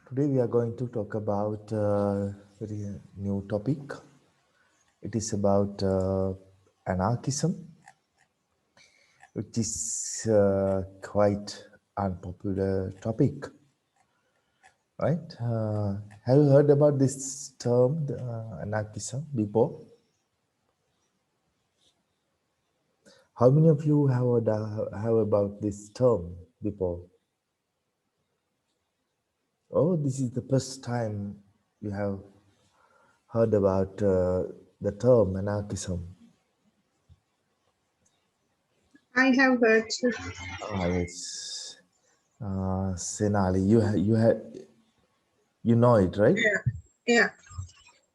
Today we are going to talk about a very new topic. It is about anarchism, which is quite unpopular topic, right? Have you heard about this term, anarchism, before? How many of you have about this term before? Oh, this is the first time you have heard about the term anarchism. I have heard too. Ah, yes. Senali, you know it, right? Yeah,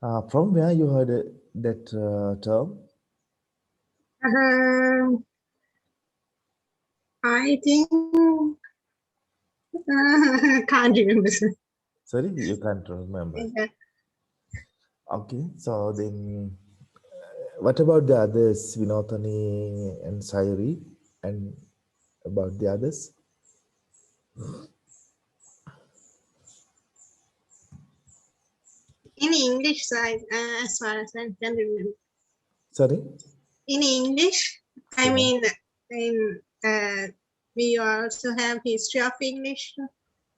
yeah. From where you heard that term? Um, I think can't remember. Sir. Sorry, you can't remember. Yeah. Okay, so then what about the others, Vinotani and Sayuri, and about the others? In English side, as far as I can remember. Sorry? In English, I Yeah. mean, in we also have history of English.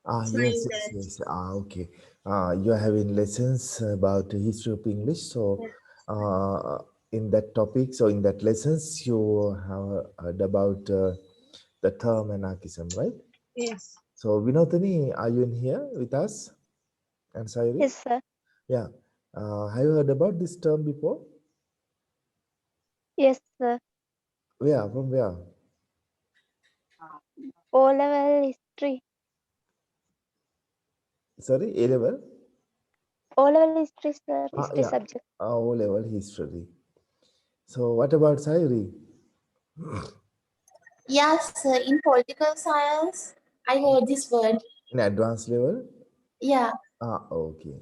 Ah, So yes, in yes, that, yes. Okay. You are having lessons about the history of English. So, yeah. in that topic, so in that lessons, you have heard about the term anarchism, right? Yes. So, Vinodani, are you in here with us? And Sayuri? Yes, sir. Yeah. Have you heard about this term before? Yes, sir. Where? From where? O-level history. Sorry, A level? O-level history, sir. History Yeah. subject. O level history. So, what about Sayuri? Yes, in political science, I heard this word. In advanced level? Yeah, Okay.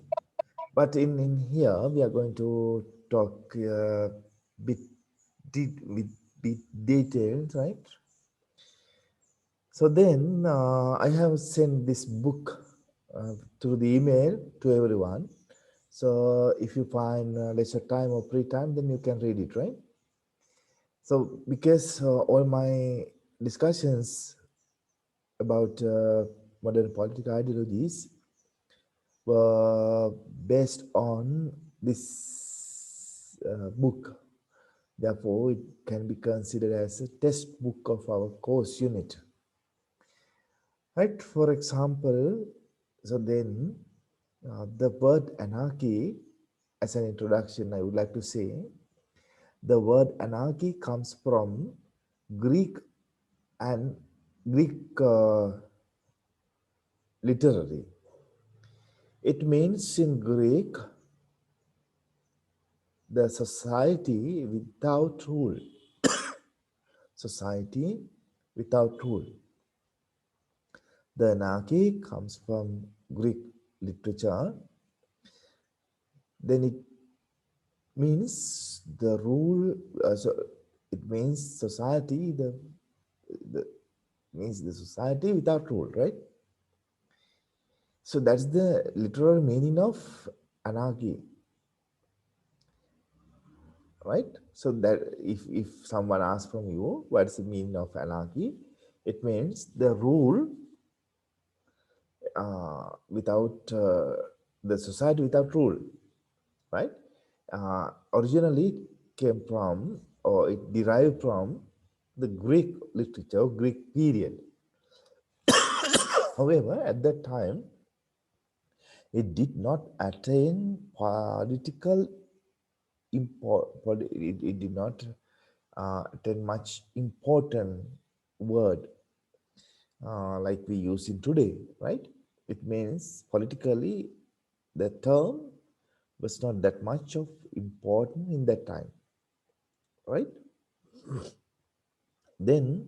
But in here, we are going to talk bit with bit details, right? So then I have sent this book through the email to everyone. So if you find leisure time or free time, then you can read it, right? So because all my discussions about modern political ideologies were based on this book. Therefore, it can be considered as a test book of our course unit. Right? For example, so then the word anarchy, as an introduction, I would like to say, the word anarchy comes from Greek and Greek literary. It means in Greek, the society without rule. Society without rule. The anarchy comes from Greek literature. Then it means the rule. So it means society. The means the society without rule, right? So that's the literal meaning of anarchy, right? So that if someone asks from you what's the meaning of anarchy, it means the rule without the society without rule, right? Originally it came from, or it derived from, the Greek literature, Greek period. However, at that time, it did not attain political it did not attain much important word like we use in today, right? It means politically the term was not that much of important in that time, right? Then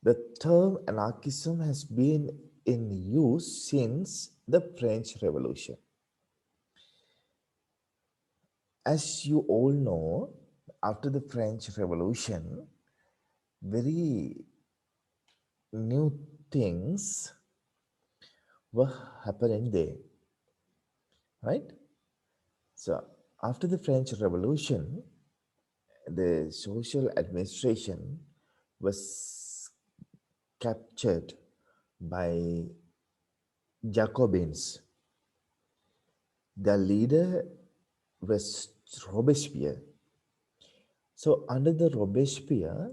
the term anarchism has been in use since the French Revolution. As you all know, after the French Revolution, very new things were happening there, right? So after the French Revolution, the social administration was captured by Jacobins. The leader was Robespierre. So under the Robespierre,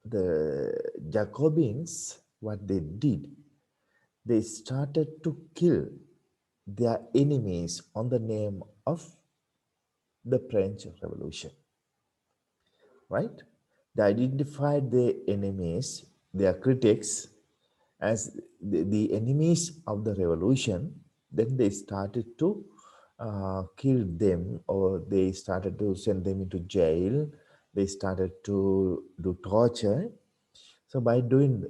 the Jacobins, what they did, they started to kill their enemies on the name of the French Revolution, right? They identified their enemies, their critics, as the enemies of the revolution. Then they started to kill them, or they started to send them into jail. They started to do torture. So by doing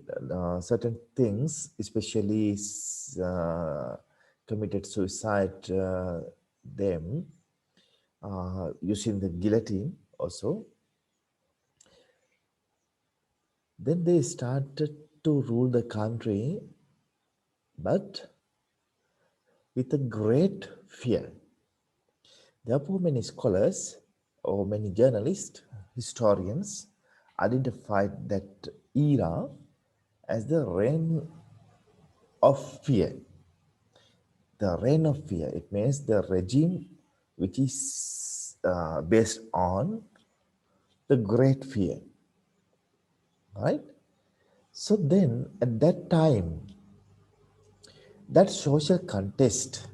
certain things, especially committed suicide, them using the guillotine also. Then they started to rule the country, but with a great fear. Therefore, many scholars or many journalists, historians identified that era as the reign of fear. The reign of fear, it means the regime which is based on the great fear, right? So then at that time, that social contest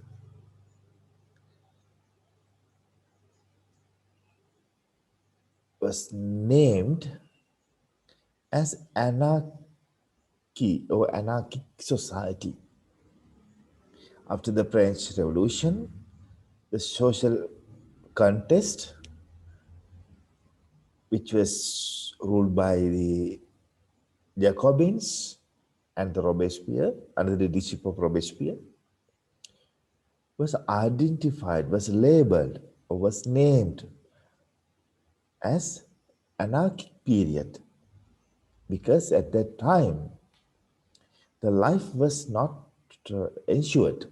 was named as anarchy or anarchic society. After the French Revolution, the social contest, which was ruled by the Jacobins and the Robespierre, under the leadership of Robespierre, was identified, was labeled, or was named as anarchic period, because at that time the life was not ensured,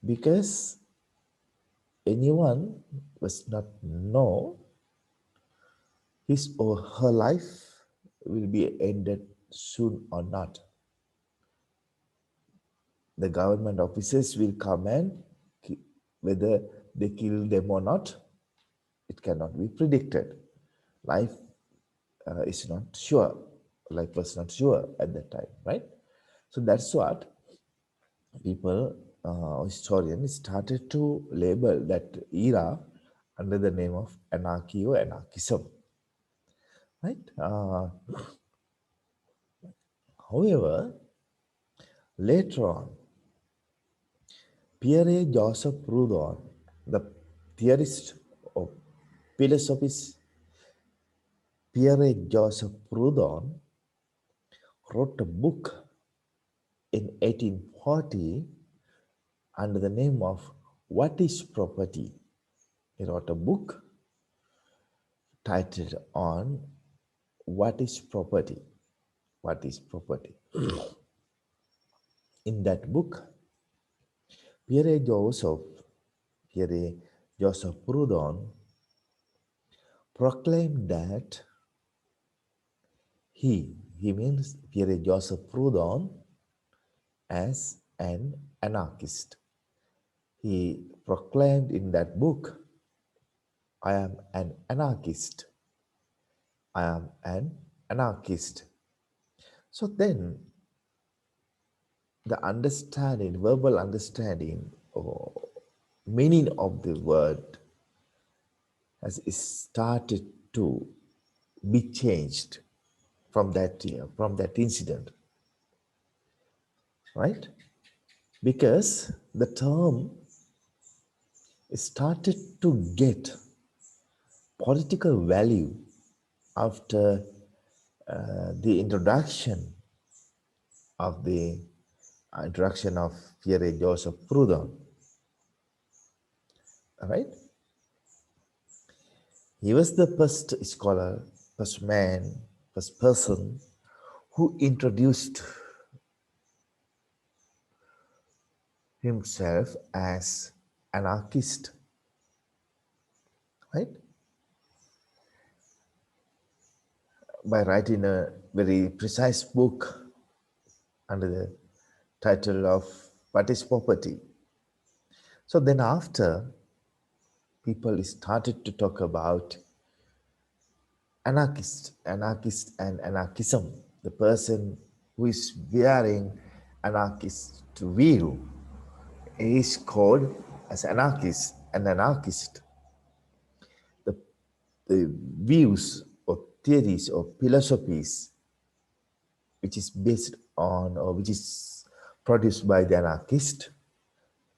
because anyone was not know his or her life will be ended soon or not. The government officers will come and whether they kill them or not, it cannot be predicted. Life is not sure. Life was not sure at that time, right? So that's what people, historians started to label that era under the name of anarchy or anarchism, right? However, later on, Pierre Joseph Proudhon, the theorist of philosophy, Pierre Joseph Proudhon wrote a book in 1840 under the name of What is Property? He wrote a book titled on What is Property? What is Property? In that book, Pierre Joseph Proudhon proclaimed that he means Pierre Joseph Proudhon as an anarchist. He proclaimed in that book, I am an anarchist. I am an anarchist. So then the understanding, verbal understanding or meaning of the word has started to be changed from that incident, right? Because the term started to get political value after the introduction of Pierre Joseph Proudhon. All right, he was the first scholar, first man, first person who introduced himself as anarchist, right? By writing a very precise book under the title of What is Property? So then after, people started to talk about anarchist and anarchism. The person who is wearing anarchist view is called as anarchist, an anarchist. The, the views or theories or philosophies which is based on or which is produced by the anarchist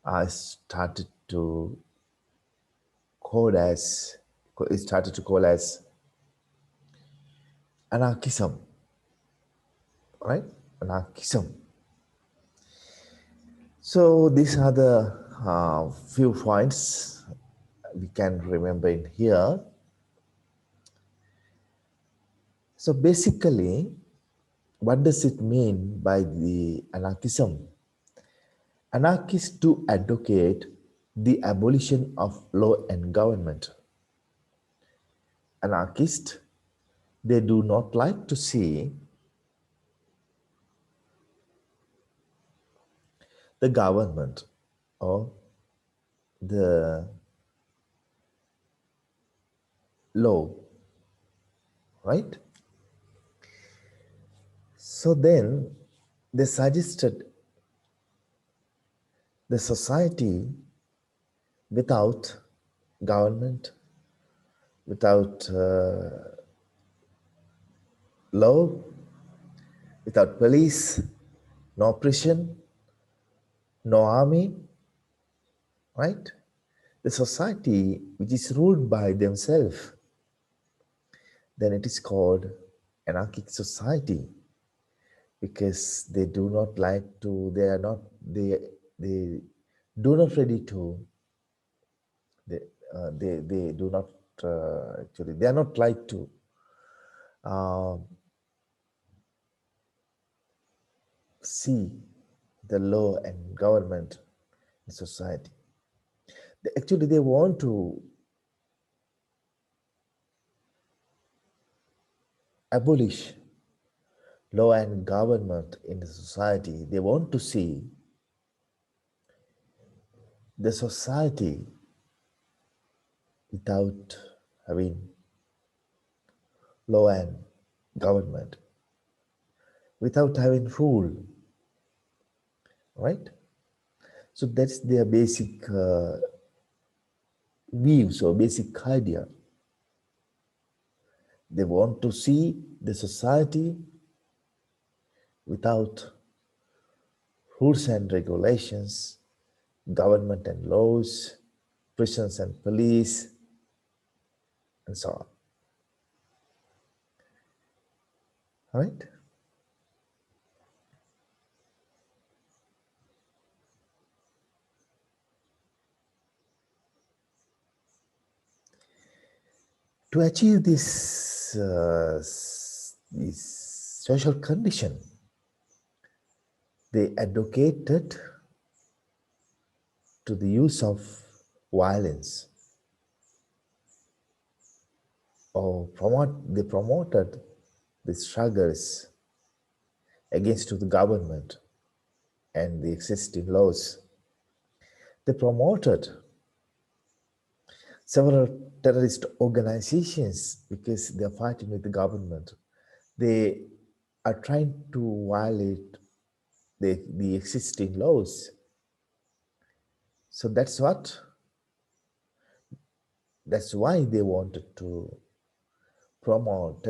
are started to call as anarchism, right? Anarchism. So these are the few points we can remember in here. So basically, what does it mean by the anarchism? Anarchists do advocate the abolition of law and government. Anarchists, they do not like to see the government or the law, right? So then they suggested the society without government, without law, without police, no prison, no army, right? The society which is ruled by themselves, then it is called anarchic society, because they do not like to, they do not ready to, they, they do not, actually, they are not like to uh, see the law and government in society. Actually, they want to abolish law and government in the society. They want to see the society without having law and government, without having rule, right? So that's their basic views or basic idea. They want to see the society without rules and regulations, government and laws, prisons and police, and so on. All right? To achieve this social condition, they advocated to the use of violence, or they promoted the struggles against the government and the existing laws. They promoted several terrorist organizations because they are fighting with the government. They are trying to violate the existing laws. So that's why they wanted to promote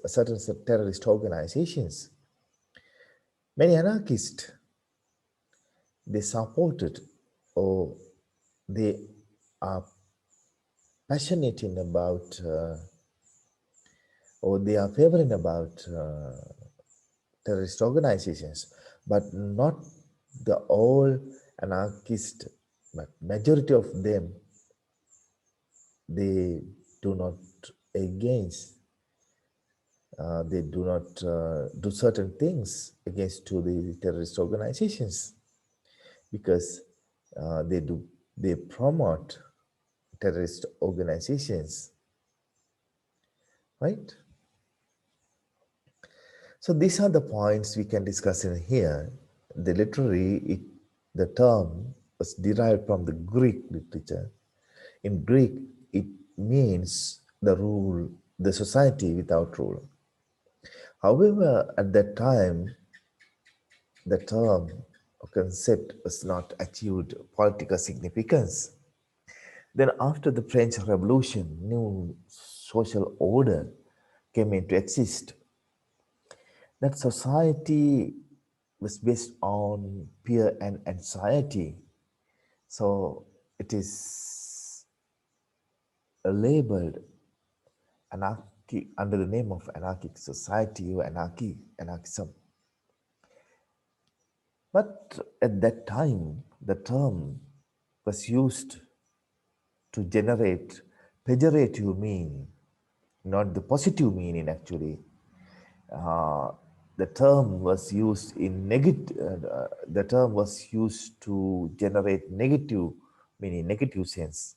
certain terrorist organizations. Many anarchists, they supported, or they are passionate about, or they are favoring about terrorist organizations, but not the all anarchists, but majority of them, they do not against, they do not do certain things against to the terrorist organizations, because they promote terrorist organizations, right? So these are the points we can discuss in here. The term was derived from the Greek literature. In Greek, it means the society without rule. However, at that time, the term or concept was not achieved political significance. Then after the French Revolution, new social order came into exist. That society was based on fear and anxiety. So it is labeled anarchy under the name of anarchic society or anarchism. But at that time, the term was used to generate pejorative meaning, not the positive meaning actually. The term was used in the term was used to generate negative meaning, negative sense.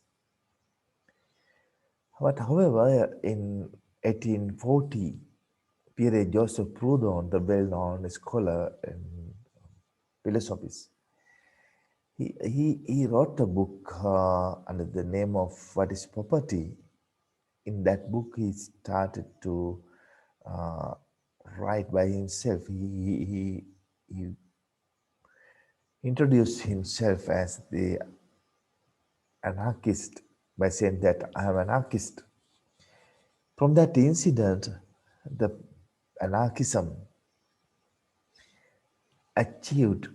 But however, in 1840, Pierre Joseph Proudhon, the well-known scholar and philosophist, he wrote a book under the name of What is Property. In that book, he started to uh, write by himself. He introduced himself as the anarchist by saying that I am an anarchist. From that incident, the anarchism achieved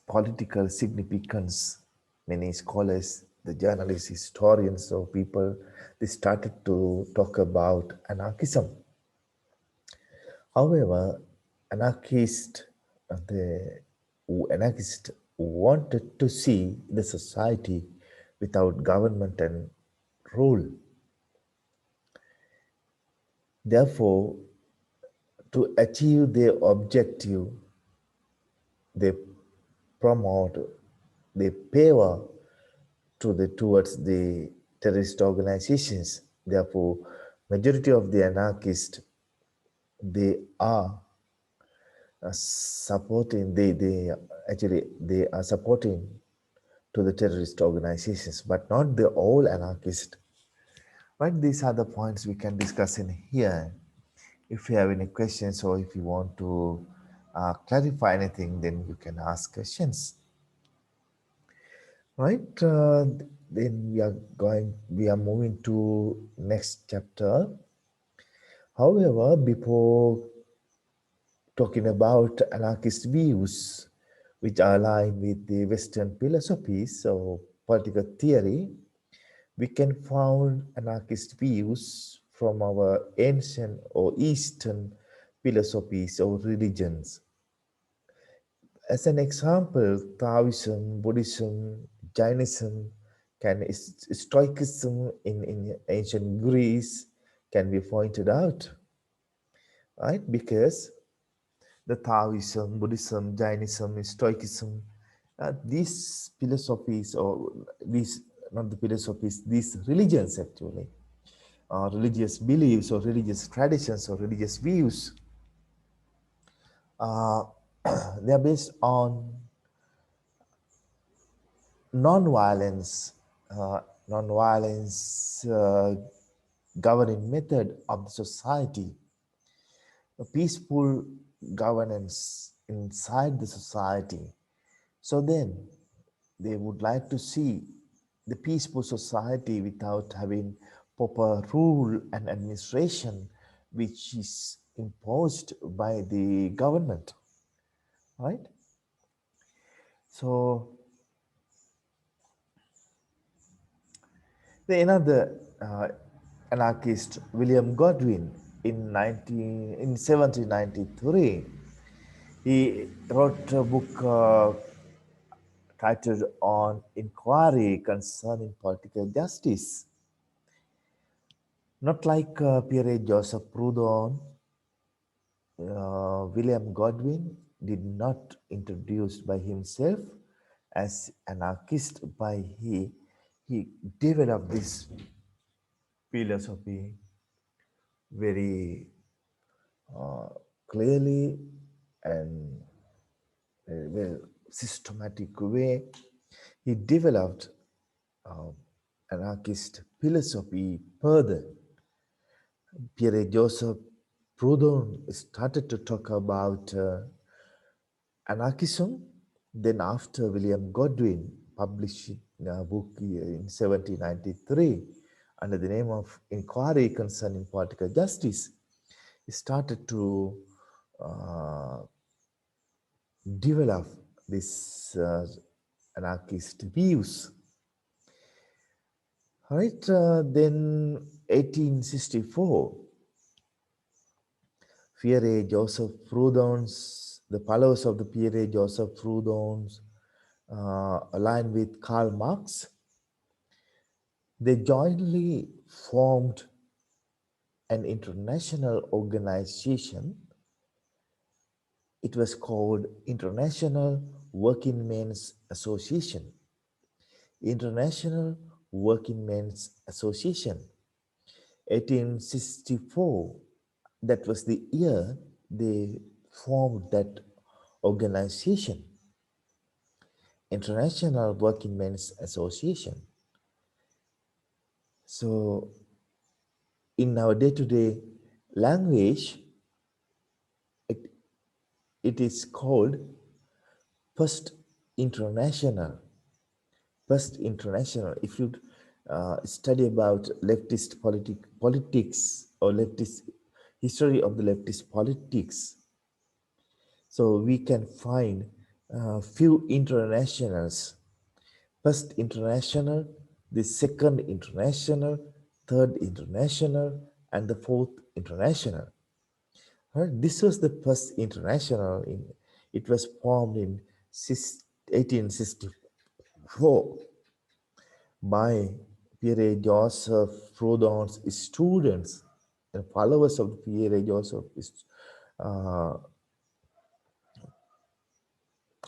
political significance. Many scholars, the journalists, historians, or people, they started to talk about anarchism. However, anarchists, the anarchists wanted to see the society without government and rule. Therefore, to achieve their objective, they promote, they favor towards the terrorist organizations. Therefore, majority of the anarchists, they are supporting, they are supporting to the terrorist organizations, but not the all anarchists. Right, these are the points we can discuss in here. If you have any questions or if you want to clarify anything, then you can ask questions. Right, then we are moving to next chapter. However, before talking about anarchist views, which are aligned with the Western philosophies or political theory, we can find anarchist views from our ancient or Eastern philosophies or religions. As an example, Taoism, Buddhism, Jainism, Stoicism in ancient Greece can be pointed out, right? Because the Taoism, Buddhism, Jainism, Stoicism, these philosophies or these, not the philosophies, these religions actually, religious beliefs or religious traditions or religious views, they are based on non-violence, non-violence governing method of the society, a peaceful governance inside the society. So then they would like to see the peaceful society without having proper rule and administration, which is imposed by the government, right? So the another anarchist, William Godwin, in 1793, he wrote a book titled On Inquiry Concerning Political Justice. Not like Pierre Joseph Proudhon, William Godwin, did not introduce by himself as anarchist, by he developed this philosophy very clearly and a very systematic way. He developed uh, anarchist philosophy further. Pierre Joseph Proudhon started to talk about anarchism. Then after William Godwin published a book in 1793 under the name of Inquiry Concerning Political Justice, he started to uh, develop this anarchist views. All right, then 1864, Pierre Joseph Proudhon's, the followers of the Pierre Joseph Proudhon's aligned with Karl Marx, they jointly formed an international organization. It was called International Working Men's Association. International Working Men's Association. 1864, that was the year they formed that organization, International Working Men's Association. So in our day-to-day language, it is called First International. First International. If you study about leftist politics or leftist history of the leftist politics, so we can find few internationals. First International, the Second International, Third International, and the Fourth International. This was the first international. It was formed in 1864 by Pierre Joseph Proudhon's students and followers of Pierre Joseph uh,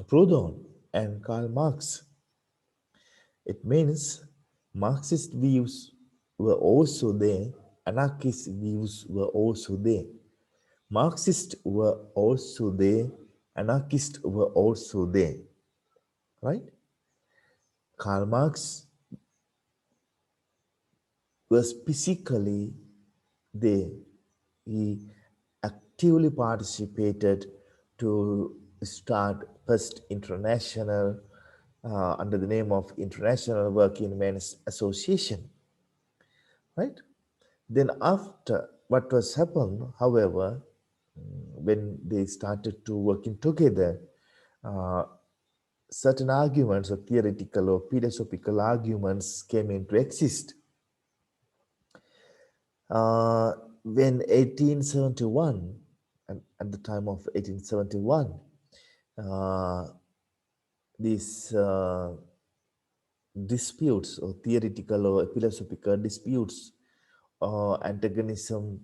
Proudhon and Karl Marx. It means Marxist views were also there, anarchist views were also there. Marxists were also there, anarchists were also there, right? Karl Marx was physically there. He actively participated to start First International under the name of International Working Men's Association, right? Then after what was happened, however, when they started to working together, uh, certain arguments or theoretical or philosophical arguments came into exist. When 1871, at the time of 1871, these disputes or theoretical or philosophical disputes or antagonism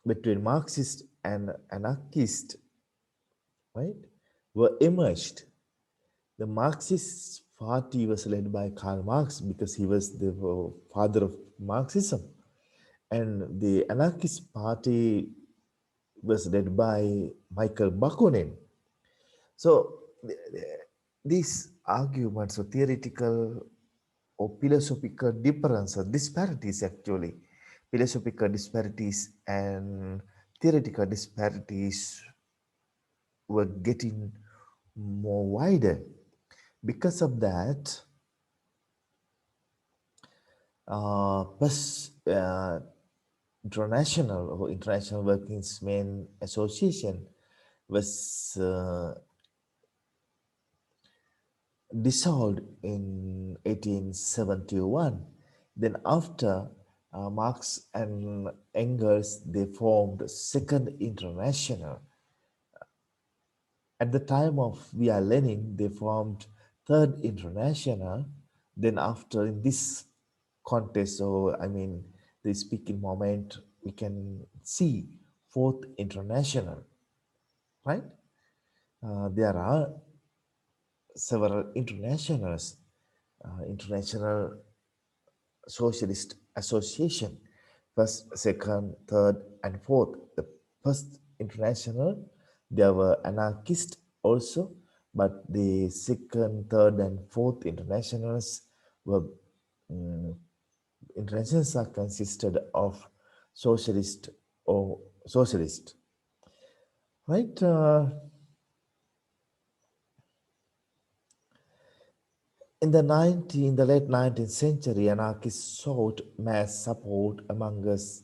between Marxist and anarchist, right, were emerged. The Marxist party was led by Karl Marx because he was the father of Marxism. And the anarchist party was led by Michael Bakunin. So these arguments or theoretical or philosophical differences, disparities actually, philosophical disparities and theoretical disparities were getting more wider. Because of that, plus international or International Workingmen's Association was dissolved in 1871. Then after Marx and Engels, they formed Second International. At the time of V.R. Lenin, they formed Third International. Then after in this contest, so I mean the speaking moment, we can see Fourth International, right? there are several international socialist association, first, second, third, and fourth. The first international, there were anarchists also, but the second, third, and fourth internationals were internations are consisted of socialist or socialist, right? In the late 19th century, anarchists sought mass support among us,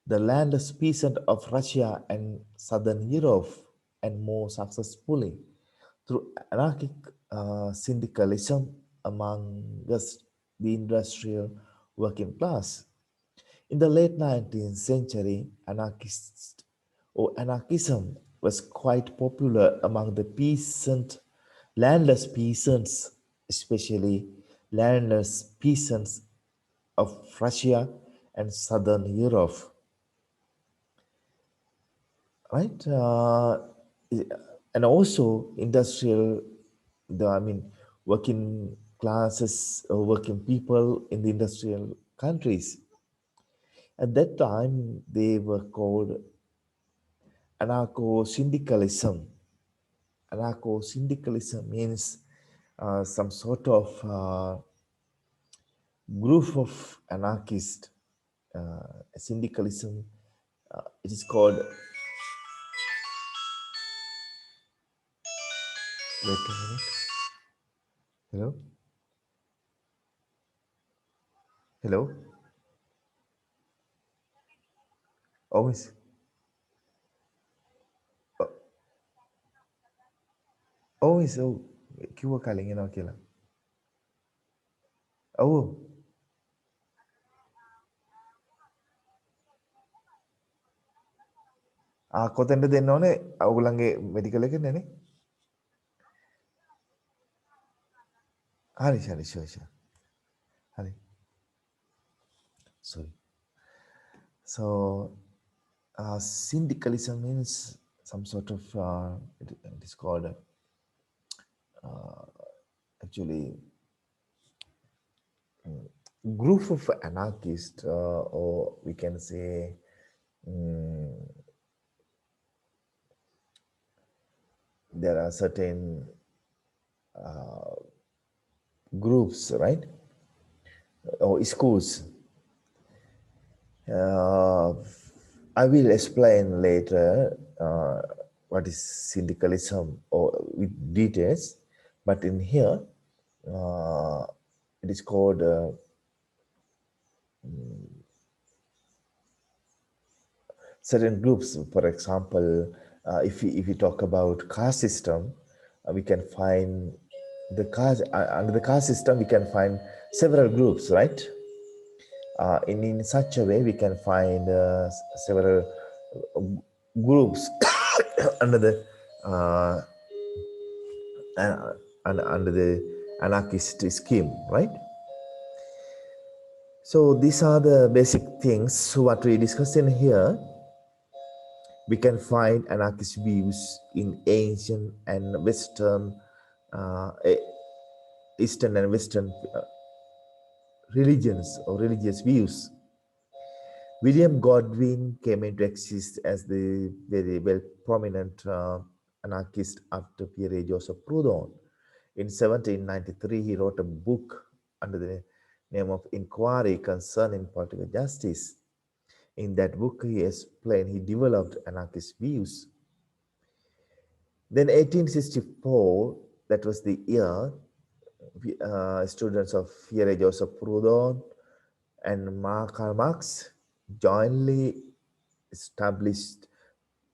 the landless peasant of Russia and southern Europe, and more successfully through anarchic syndicalism among us, the industrial working class. In the late 19th century, anarchists or anarchism was quite popular among the landless peasants, especially landless peasants of Russia and Southern Europe, right? And also industrial, working classes or working people in the industrial countries. At that time, they were called anarcho-syndicalism. Anarcho-syndicalism means some sort of group of anarchists. Syndicalism, it is called. Wait a minute. Hello? Hello? Always. Always. Oh, kiwa kaling yun okay lang. Oh. කොතෙන්ද දෙන්න ඕනේ ඔයගොල්ලන්ගේ medical එක නේ හරි හරි sure හරි sorry so syndicalism means some sort of it is called actually group of anarchists or we can say there are certain groups, right? Or schools. I will explain later what is syndicalism or with details, but in here it is called certain groups. For example, if we talk about caste system, we can find the caste under the caste system we can find several groups, right? In such a way we can find several groups under the under the anarchist scheme, right? So these are the basic things what we discussed in here. We can find anarchist views in ancient and Western, Eastern and Western religions or religious views. William Godwin came into existence as the very well prominent anarchist after Pierre Joseph Proudhon. In 1793, he wrote a book under the name of Inquiry Concerning Political Justice. In that book, he developed anarchist views. Then 1864, that was the year, students of Pierre Joseph Proudhon and Karl Marx jointly established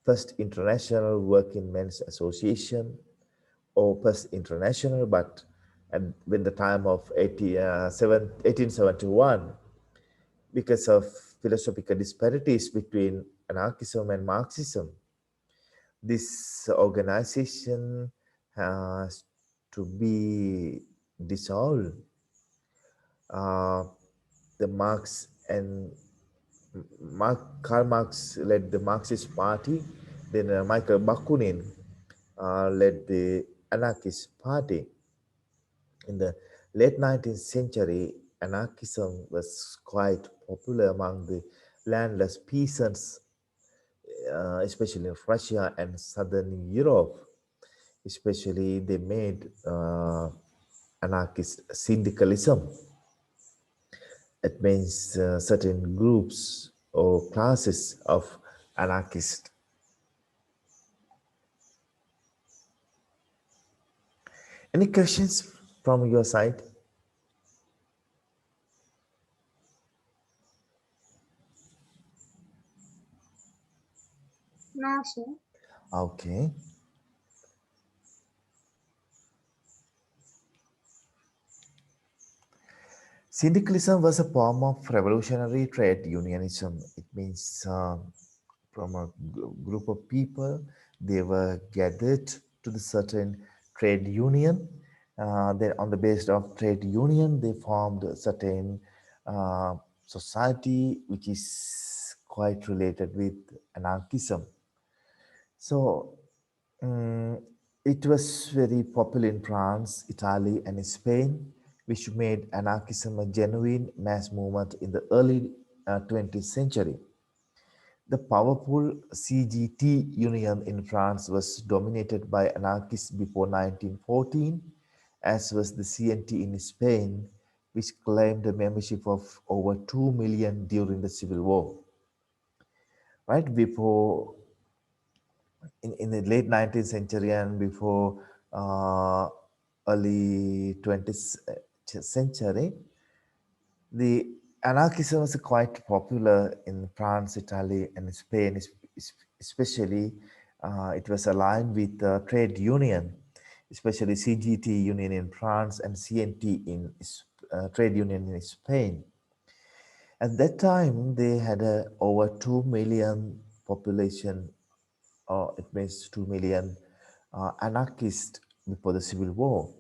First International Working Men's Association, or First International, but when the time of 1871, because of philosophical disparities between anarchism and Marxism, this organization has to be dissolved. The Marx and Karl Marx led the Marxist party. Then Michael Bakunin led the Anarchist Party. In the late 19th century, anarchism was quite popular among the landless peasants, especially in Russia and southern Europe. Especially, they made anarchist syndicalism. It means certain groups or classes of anarchists. Any questions from your side? No, sir. Okay. Syndicalism was a form of revolutionary trade unionism. It means from a group of people, they were gathered to the certain trade union. Then, on the basis of trade union, they formed a certain uh, society which is quite related with anarchism. So, mm, it was very popular in France, Italy, and Spain, which made anarchism a genuine mass movement in the early 20th century. The powerful CGT union in France was dominated by anarchists before 1914, as was the CNT in Spain, which claimed a membership of over 2 million during the Civil War. Right before, in the late 19th century and before early 20th century, the anarchism was quite popular in France, Italy, and Spain, especially. It was aligned with the trade union, especially CGT union in France and CNT in trade union in Spain. At that time, they had over 2 million population, or it means 2 million anarchists before the Civil War.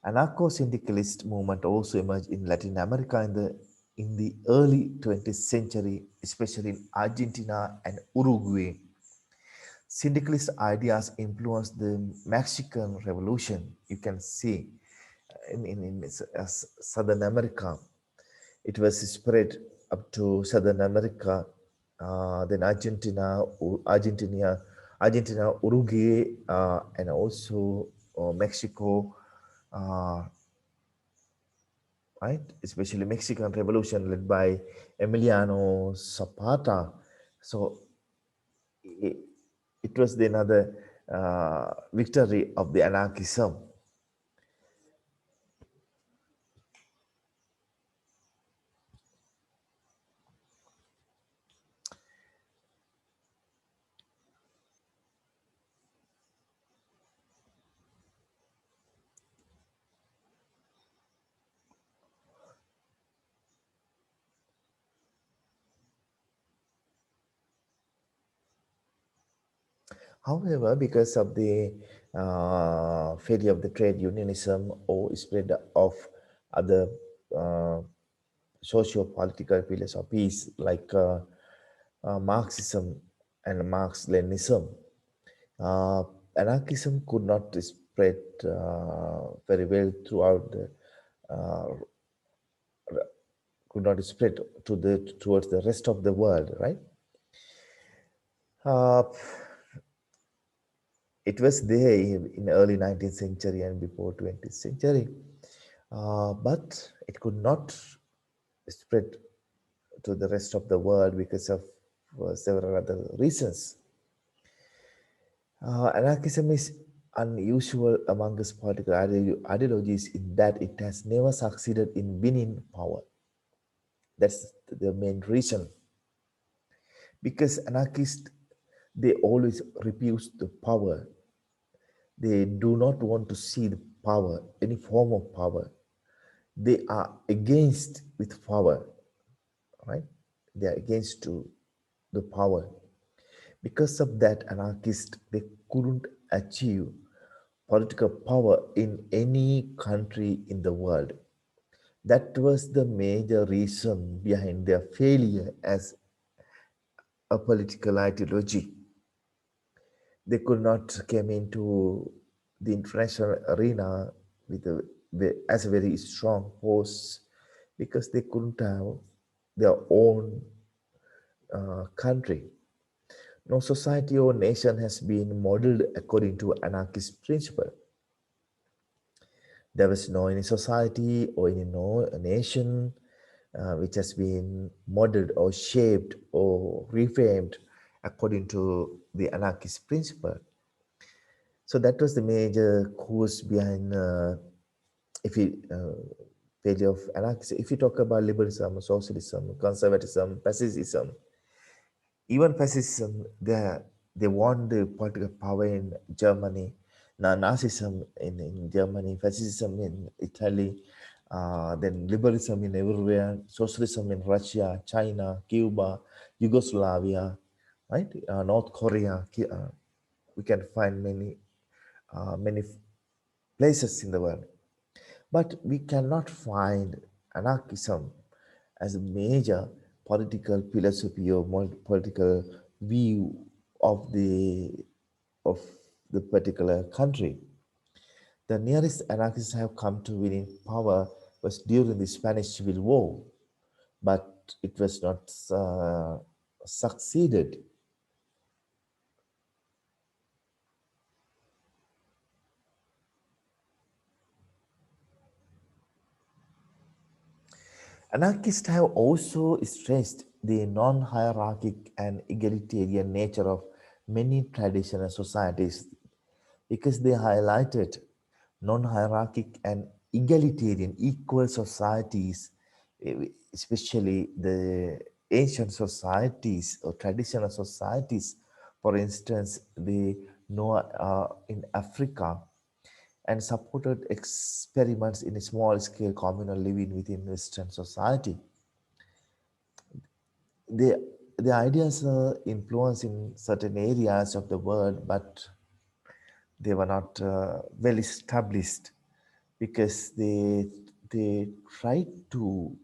Anarcho-syndicalist movement also emerged in Latin America in the early 20th century, especially in Argentina and Uruguay. Syndicalist ideas influenced the Mexican Revolution. You can see in Southern America. It was spread up to Southern America, then Argentina, Uruguay, and also Mexico, uh, right? Especially Mexican Revolution led by Emiliano Zapata. So it, it was the another victory of the anarchism. However, because of the failure of the trade unionism or spread of other uh, socio-political philosophies like Marxism and Marx-Leninism, uh, anarchism could not spread very well throughout the uh, could not spread towards the rest of the world, right? Uh, it was there in early 19th century and before 20th century, but it could not spread to the rest of the world because of several other reasons. Anarchism is unusual amongst political ideologies in that it has never succeeded in winning power. That's the main reason. Because anarchists, they always refuse the power. They do not want to see the power, any form of power. They are against with power, right? They are against to the power. Because of that, anarchists, they couldn't achieve political power in any country in the world. That was the major reason behind their failure as a political ideology. They could not came into the international arena with as a very strong force because they couldn't have their own country. No society or nation has been modeled according to anarchist principle. There was no any society or any no nation which has been modeled or shaped or reframed according to the anarchist principle. So that was the major cause behind if you failure of anarchism. If you talk about liberalism, socialism, conservatism, pacifism, even fascism, they want the political power in Germany. Now, Nazism in Germany, fascism in Italy, then liberalism in everywhere, socialism in Russia, China, Cuba, Yugoslavia, right? North Korea. We can find many places in the world. But we cannot find anarchism as a major political philosophy or political view of of the particular country. The nearest anarchists have come to winning power was during the Spanish Civil War, but it was not succeeded. Anarchists have also stressed the non-hierarchic and egalitarian nature of many traditional societies because they highlighted non-hierarchic and egalitarian equal societies, especially the ancient societies or traditional societies. For instance, the Noah in Africa, and supported experiments in a small-scale communal living within Western society. The, the ideas influence in certain areas of the world, but they were not well established because they tried to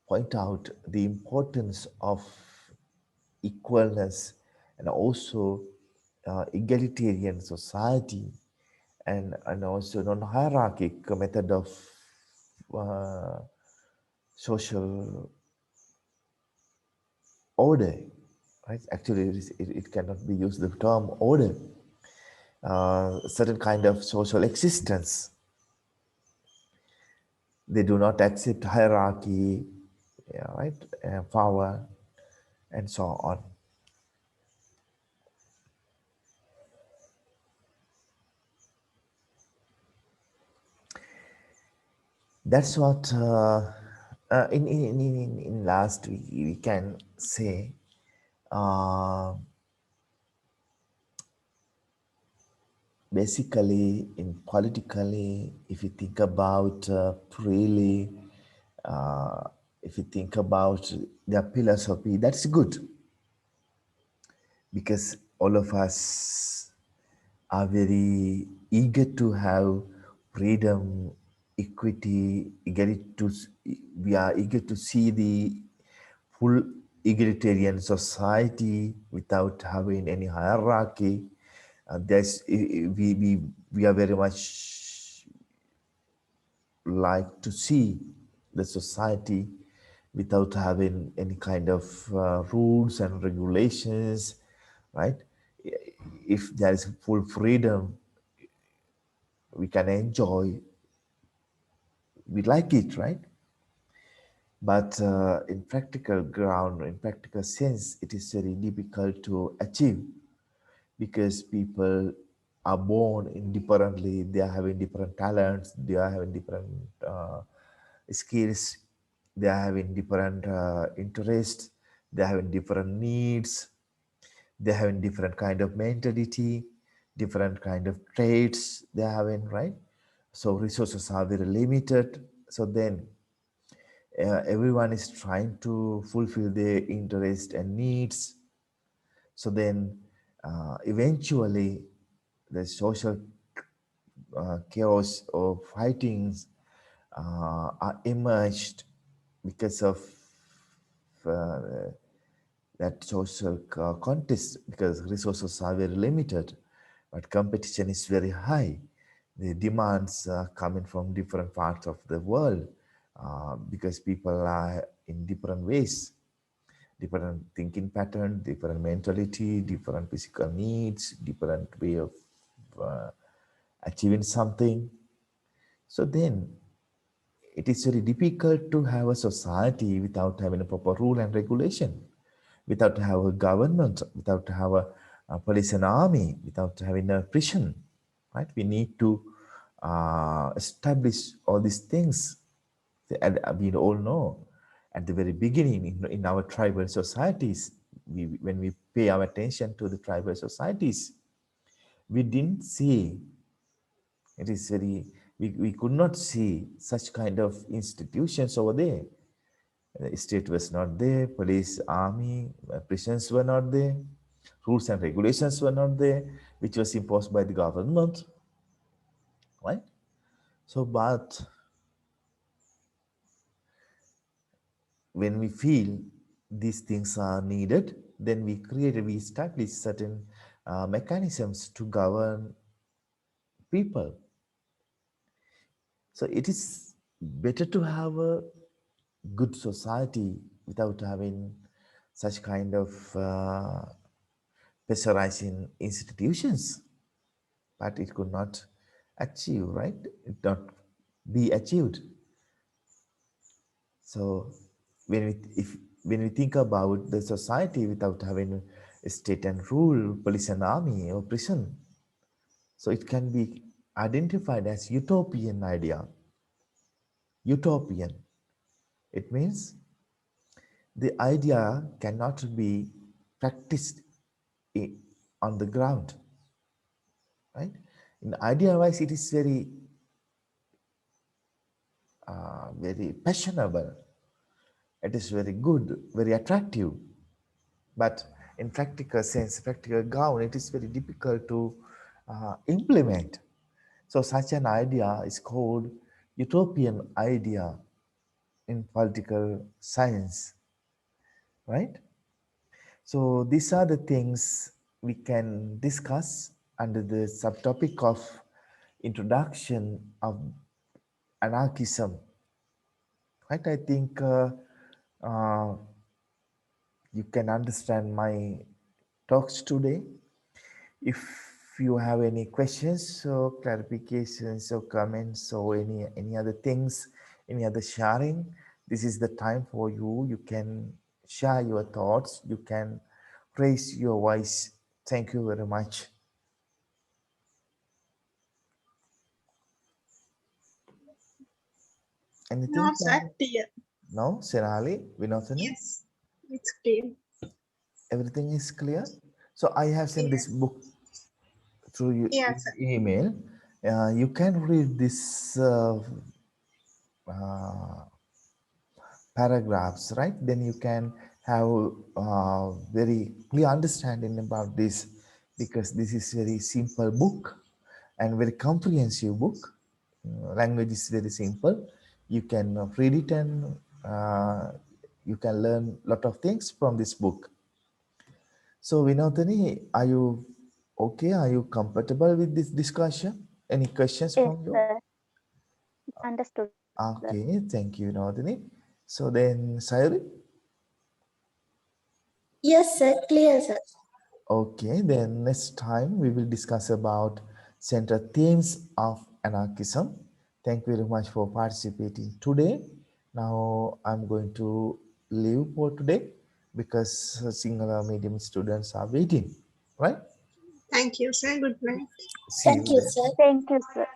point out the importance of equalness and also egalitarian society and also non-hierarchic method of uh, social order, right? Actually, it cannot be used the term order. Certain kind of social existence. They do not accept hierarchy, yeah, right? Power, and so on. That's what in last we can say. Basically, in politically, if you think about really, uh, if you think about their philosophy, that's good because all of us are very eager to have freedom, equity, we are eager to see the full egalitarian society without having any hierarchy. We are very much like to see the society without having any kind of rules and regulations, right? If there is full freedom, we can enjoy, we like it, right? But in practical ground, in practical sense, it is very difficult to achieve because people are born indifferently. They are having different talents. They are having different skills. They are having different interests. They are having different needs. They are having different kind of mentality, different kind of traits they are having, right? So resources are very limited. So then everyone is trying to fulfill their interest and needs. So then eventually the social chaos or fightings are emerged because of uh, that social contest, because resources are very limited, but competition is very high. The demands coming from different parts of the world, because people are in different ways, different thinking pattern, different mentality, different physical needs, different way of achieving something. So then it is very difficult to have a society without having a proper rule and regulation, without have a government, without have a police and army, without having a prison, right? We need to establish all these things. And we all know at the very beginning in our tribal societies, when we pay our attention to the tribal societies, we didn't see, it is very, we could not see such kind of institutions over there. The state was not there, police, army, prisons were not there, rules and regulations were not there, which was imposed by the government, right? So, but when we feel these things are needed, then we establish certain mechanisms to govern people. So it is better to have a good society without having such kind of pressurizing institutions, but it could not achieve, right? It not be achieved. So when we think about the society without having a state and rule, police and army or prison, so it can be identified as utopian idea. Utopian. It means the idea cannot be practiced on the ground, right? In idea wise, it is very passionable. It is very good, very attractive. But in practical sense, practical ground, it is very difficult to implement. So such an idea is called utopian idea in political science, right? So these are the things we can discuss under the subtopic of introduction of anarchism, right? I think uh, you can understand my talks today. If you have any questions or clarifications or comments or any other things, any other sharing, this is the time for you. You can share your thoughts. You can raise your voice. Thank you very much. Anything No, sir, from clear. no, Senali, Vinodani? Yes, it's clear. Everything is clear. So I have sent this Yes, book through your yes, sir. email. You can read this uh, paragraphs, right? Then you can have very clear understanding about this, because this is very simple book and very comprehensive book. Language is very simple. You can read it and you can learn a lot of things from this book. So Vinodani, are you okay? Are you comfortable with this discussion? Any questions Yes, from you? sir. Understood, sir. Okay, thank you, Vinodani. So then, Sayuri? Yes, sir. Clear, sir. Okay, then next time we will discuss about central themes of anarchism. Thank you very much for participating today. Now I'm going to leave for today because Sinhala medium students are waiting, right? Thank you, sir. Good night. See you Thank you, then. sir. Thank you, sir.